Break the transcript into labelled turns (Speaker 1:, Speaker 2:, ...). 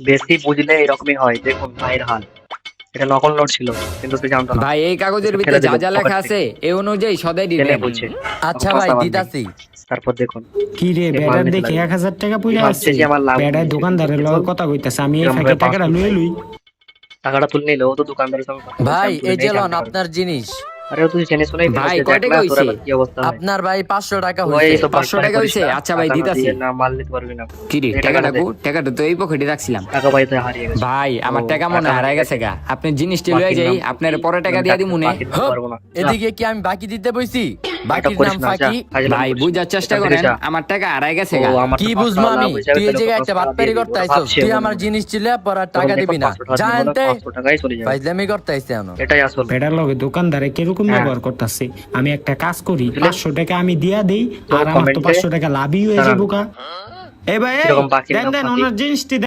Speaker 1: বেশি বুঝলে এরকমই হয়, দেখুন ভাইয়ের হাল। এটা নকল নোট ছিল, কিন্তু সে জানতো না।
Speaker 2: ভাই এই কাগজের
Speaker 1: ওকে
Speaker 2: ভিতরে
Speaker 1: ফেলে
Speaker 2: যা
Speaker 1: দিল
Speaker 2: যা
Speaker 1: পকেট
Speaker 2: লেখা আছে
Speaker 1: থেকে,
Speaker 2: এই অনুযায়ী সদাই
Speaker 1: জেনে
Speaker 2: দিবেন।
Speaker 1: বুঝে।
Speaker 3: আচ্ছা
Speaker 1: আমাকে
Speaker 3: ভাই,
Speaker 1: পাঁচটা বাদ দিই।
Speaker 3: দিতাছি।
Speaker 1: তারপর দেখুন
Speaker 4: কি রে
Speaker 1: এই মাল
Speaker 4: বেড়ার
Speaker 1: নিতে
Speaker 4: দেখে
Speaker 1: লাগলো।
Speaker 4: 1000 টাকা
Speaker 1: এই
Speaker 4: পড়ে
Speaker 1: ভাবছে
Speaker 4: আছে,
Speaker 1: যে আমার লাভ
Speaker 4: বেড়ায়
Speaker 1: হয়েছে, কিন্তু
Speaker 4: দোকানদারের লগে
Speaker 1: কেবল
Speaker 4: কথা কইতাছে, আমি এই
Speaker 1: এরকম
Speaker 4: ফাঁকে
Speaker 1: ভাবে
Speaker 4: টাকাটা
Speaker 1: 500
Speaker 4: লুয়ে লুই।
Speaker 1: টাকাটা তুলে নিল। ও তো দোকানদারের সঙ্গে কথা বলছে,
Speaker 3: ভাই
Speaker 1: আমি তুলে
Speaker 3: এই
Speaker 1: নিয়ে
Speaker 3: যে লন
Speaker 1: জানতে পারবো।
Speaker 3: আপনার জিনিস।
Speaker 1: আরে ও তুই জেনে শুনেই
Speaker 2: ভাই,
Speaker 1: ফেলেছে,
Speaker 2: কয়
Speaker 1: দেখ
Speaker 2: টাকা
Speaker 1: না তোর
Speaker 2: হইছে?
Speaker 1: আবার কি অবস্থা হয়।
Speaker 3: আপনার ভাই 500 টাকা
Speaker 1: তুই
Speaker 3: হইছে।
Speaker 1: এইসব
Speaker 2: 500 টাকা
Speaker 1: করিস
Speaker 2: হইছে?
Speaker 1: না,
Speaker 2: আচ্ছা ভাই,
Speaker 1: টাকা না
Speaker 2: দিতাছি।
Speaker 1: দিয়ে না মাল নিতে পারবি না।
Speaker 2: কি রে
Speaker 1: এই
Speaker 2: টাকাটা
Speaker 1: দে।
Speaker 2: টাকাটা তো এই পকেটে রাখছিলাম।
Speaker 1: টাকা পয়সা হারিয়ে গেছে।
Speaker 2: ভাই আমার
Speaker 1: ও,
Speaker 2: টাকা মনে
Speaker 1: টাকা
Speaker 2: হারাই
Speaker 1: হারিয়ে
Speaker 2: গেছে গা, আপনি জিনিসটি লয়ে
Speaker 1: বাকির
Speaker 2: যাই,
Speaker 1: নাম
Speaker 2: আপনার
Speaker 1: ফাঁকি।
Speaker 2: পরে টাকা
Speaker 1: আমি
Speaker 2: দিয়া
Speaker 1: টাকা
Speaker 2: দিমুনে।
Speaker 1: বাকি দিতে
Speaker 3: হপ,
Speaker 1: পারবো না। যা,
Speaker 3: এদিকে কি আমি বাকি দিতে বইছি?
Speaker 1: এটা
Speaker 3: বাকির
Speaker 1: করিস
Speaker 3: নাম
Speaker 1: না, যা,
Speaker 3: ফাঁকি।
Speaker 1: ফাজলামি
Speaker 2: ভাই
Speaker 1: করিস না।
Speaker 2: বুঝার চেষ্টা
Speaker 1: এখান থেকে
Speaker 2: করেন,
Speaker 1: যা।
Speaker 2: আমার টাকা হারাই গেছে
Speaker 1: ও
Speaker 2: গা।
Speaker 1: আমার
Speaker 3: কি
Speaker 1: তো
Speaker 3: বুঝবো
Speaker 1: 500
Speaker 3: আমি?
Speaker 1: লাভ হয়েছে,
Speaker 3: তুই এই
Speaker 1: তাহলে
Speaker 3: জায়গায়
Speaker 1: 500
Speaker 3: একটা
Speaker 1: টাকা
Speaker 3: বাটপারি
Speaker 1: দিয়ে দিবি।
Speaker 3: করতে
Speaker 1: ওরা
Speaker 3: আইছস,
Speaker 1: ভাবছে
Speaker 3: তুই
Speaker 1: মনে
Speaker 3: আমার
Speaker 1: মনে।
Speaker 3: জিনিস ছিলে পর আর
Speaker 1: তখন
Speaker 3: টাকা
Speaker 1: দেখো
Speaker 3: দিবি না।
Speaker 1: 500 টাকা দিব না,
Speaker 3: জানতে
Speaker 1: 500 টাকাই চলে যাবে।
Speaker 3: ফাইজলামি করতে আইছে এখন।
Speaker 1: এটাই আসল।
Speaker 4: বেড়ার লগে দোকানদারে কিরকম
Speaker 1: হ্যাঁ।
Speaker 4: ব্যবহার করতেছে। আমি একটা কাজ করি,
Speaker 1: বুঝলে?
Speaker 4: 500 টাকা আমি দিয়া দেই,
Speaker 1: তো
Speaker 4: আর আমার তো
Speaker 1: কমেন্টে
Speaker 4: 500 টাকা লাভই হয়ে
Speaker 1: জানান।
Speaker 4: যাবো গা। এই ভাই, এই
Speaker 1: কিরকম বাকি
Speaker 4: দেন
Speaker 1: না
Speaker 4: দেন
Speaker 1: ফাঁকি।
Speaker 4: ওনার জিনিসটি